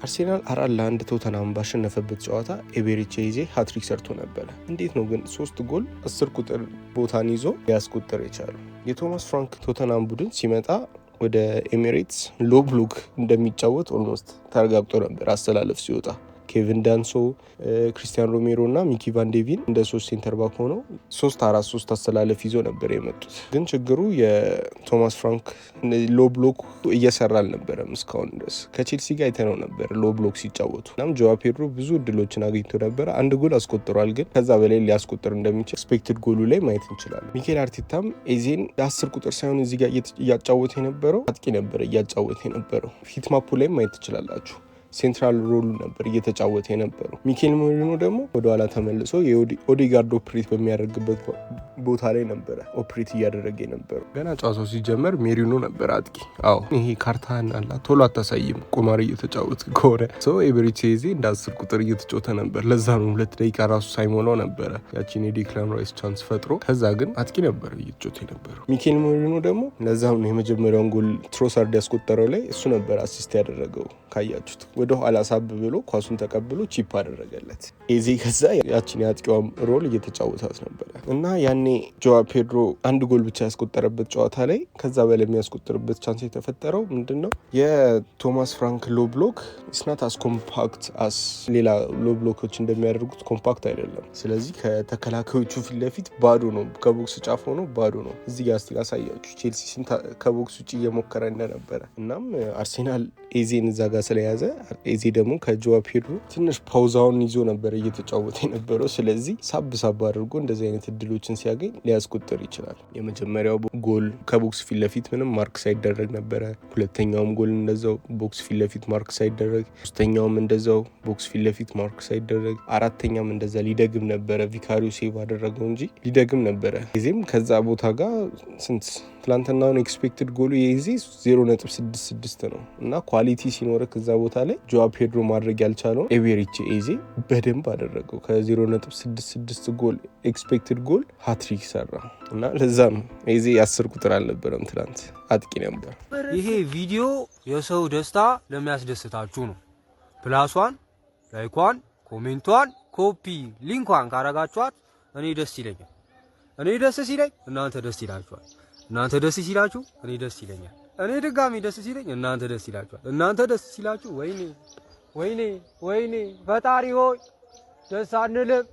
አርሴናል 4-1 ቶተንሃም ባሸነፈበት ጨዋታ ኤቤሬቺ ኤዜ ሃትሪክ ሰርቶ ነበር። እንዴት ነው ግን 3 ጎል 10 ቁጥር ቦታን ይዞ ሊያስቆጥር የቻለው? የቶማስ ፍራንክ ቶተንሃም ቡድን ሲመጣ ወደ ኤሚሬትስ ሎ ብሎክ እንደሚጫወት ኦልሞስት ተረጋግጦ ነበር አስተላለፍ ሲወጣ። ኬቪን ዳንሶ፣ ክሪስቲያን ሮሜሮ እና ሚኪ ቫን ዴቪን እንደ 3 ሴንተር ባክ ሆነው 3-4-3 አስተላለፍ ይዞ ነበር የመጡት። ግን ችግሩ የቶማስ ፍራንክ ሎ ብሎክ እየሰራ አልነበረም እስካሁን ድረስ። ከቼልሲ ጋር አይተነው ነበር ሎ ብሎክ ሲጫወቱ። እናም ጆዋ ፔድሮ ብዙ እድሎችን አግኝቶ ነበር። 1 ጎል አስቆጥሯል። ግን ከዛ በላይ ሊያስቆጥር እንደሚችል ኤክስፔክትድ ጎሉ ላይ ማየት እንችላለን። ሚኬል አርቴታም ኤዜን የ10 ቁጥር ሳይሆን እዚህ ጋር እያጫወተ የነበረው አጥቂ ነበር እያጫወተ የነበረው። ሂት ማፑ ላይ ማየት ትችላላችሁ። ሴንትራል ሮል ነበር እየተጫወተ የነበረው። ሚኬል ሜሪኖ ደግሞ ወደኋላ ተመልሶ የኦዴጋርድ ኦፕሬት በሚያደርግበት ቦታ ላይ ነበረ ኦፕሬት እያደረገ የነበረው። ገና ጨዋታው ሲጀመር ሜሪኖ ነበር አጥቂ። አዎ ይሄ ካርታን አላ ቶሎ አታሳይም ቁማር እየተጫወት ከሆነ ኤቤሬቺ ኤዜ እንደ 10 ቁጥር እየተጫወተ ነበር። ለዛ ነው 2 ደቂቃ ራሱ ሳይሞላው ነበረ ያቺን የዴክላን ራይስ ቻንስ ፈጥሮ ከዛ ግን አጥቂ ነበር እየተጫወተ የነበረው ሚኬል ሜሪኖ ደግሞ። ለዛም ነው የመጀመሪያውን ጎል ትሮሳርድ ያስቆጠረው ላይ እሱ ነበር አሲስት ያደረገው። ካያችሁት ወደ ኋላ ሳብ ብሎ ኳሱን ተቀብሎ ቺፕ አደረገለት ኤዜ። ከዛ ያቺን የአጥቂዋም ሮል እየተጫወታት ነበረ እና ያኔ ጆዋ ፔድሮ 1 ጎል ብቻ ያስቆጠረበት ጨዋታ ላይ ከዛ በላይ የሚያስቆጥርበት ቻንስ የተፈጠረው ምንድነው? የቶማስ ፍራንክ ሎ ብሎክ ስናት አስ ኮምፓክት አስ ሌላ ሎ ብሎኮች እንደሚያደርጉት ኮምፓክት አይደለም። ስለዚህ ከተከላካዮቹ ፊት ለፊት ባዶ ነው፣ ከቦክስ ጫፍ ሆኖ ባዶ ነው። እዚህ ጋር እስቲ ላሳያችሁ ቼልሲ ስንት ከቦክስ ውጭ እየሞከረ እንደነበረ። እናም አርሴናል ኤዜን እዛ ጋር ስለያዘ ኤዜ ደግሞ ከጆዋ ፔድሮ ትንሽ ፓውዛውን ይዞ ነበር እየተጫወተ የነበረው። ስለዚህ ሳብ አድርጎ እንደዚህ አይነት እድሎችን ሲያገኝ ሊያስቆጥር ይችላል። የመጀመሪያው ጎል ከቦክስ ፊት ለፊት ምንም ማርክ ሳይደረግ ነበረ። ሁለተኛውም ጎል እንደዛው ቦክስ ፊት ለፊት ማርክ ሳይደረግ፣ ሶስተኛውም እንደዛው ቦክስ ፊት ለፊት ማርክ ሳይደረግ፣ አራተኛም እንደዛ ሊደግም ነበረ። ቪካሪዮ ሴቭ አደረገው እንጂ ሊደግም ነበረ። ኤዜም ከዛ ቦታ ጋር ስንት ትላንትናውን ኤክስፔክትድ ጎሉ የኤዜ 0.66 ነው እና ኳሊቲ ሲኖር ከዛ ቦታ ላይ ጆዋ ፔድሮ ማድረግ ያልቻለው ኤቤሬቺ ኤዜ በደንብ አደረገው። ከ0.66 ጎል ኤክስፔክትድ ጎል ሃትሪክ ሰራ እና ለዛ ነው ኤዜ 10 ቁጥር አልነበረም ትላንት አጥቂ ነበር። ይሄ ቪዲዮ የሰው ደስታ ለሚያስደስታችሁ ነው። ፕላሷን፣ ላይኳን፣ ኮሜንቷን፣ ኮፒ ሊንኳን ካረጋችኋት እኔ ደስ ይለኛል። እኔ ደስ ሲለኝ እናንተ ደስ ይላችኋል። እናንተ ደስ ሲላችሁ እኔ ደስ ይለኛል። እኔ ድጋሚ ደስ ሲለኝ እናንተ ደስ ይላችኋል። እናንተ ደስ ሲላችሁ ወይኔ ፈጣሪ ሆይ ደስ አንልም።